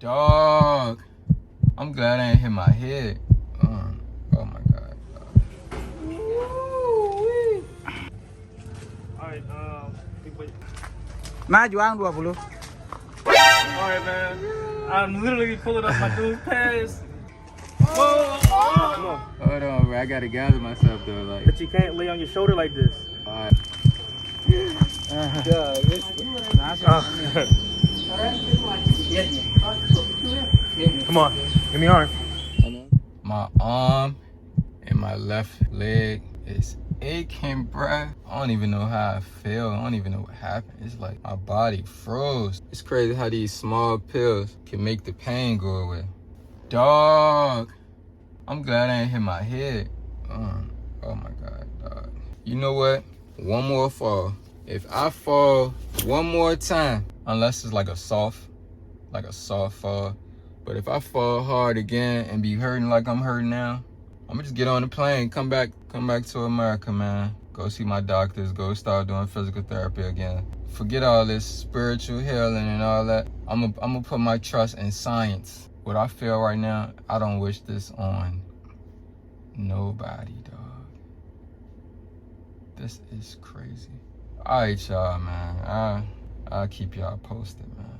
Dog. I'm glad I ain't hit my head. Oh my God. Alright, Maju ang 20. alright, man. I'm literally pulling up my dude's pants. Whoa! Come on. Hold on, bro. I gotta gather myself though. Like, But you can't lay on your shoulder like this. alright. Come on, give me arm. My arm and my left leg is aching, bruh. I don't even know how I feel. I don't even know what happened. It's like my body froze. It's crazy how these small pills can make the pain go away. Dog. I'm glad I ain't hit my head. Oh my God, dog. You know what? One more fall. If I fall one more time, unless it's like a soft fall, but if I fall hard again and be hurting like I'm hurting now, I'm gonna just get on the plane, come back to America, man. Go see my doctors, go start doing physical therapy again. Forget all this spiritual healing and all that. I'm gonna put my trust in science. What I feel right now, I don't wish this on nobody, dog. This is crazy. All right, y'all, man. I'll keep y'all posted, man.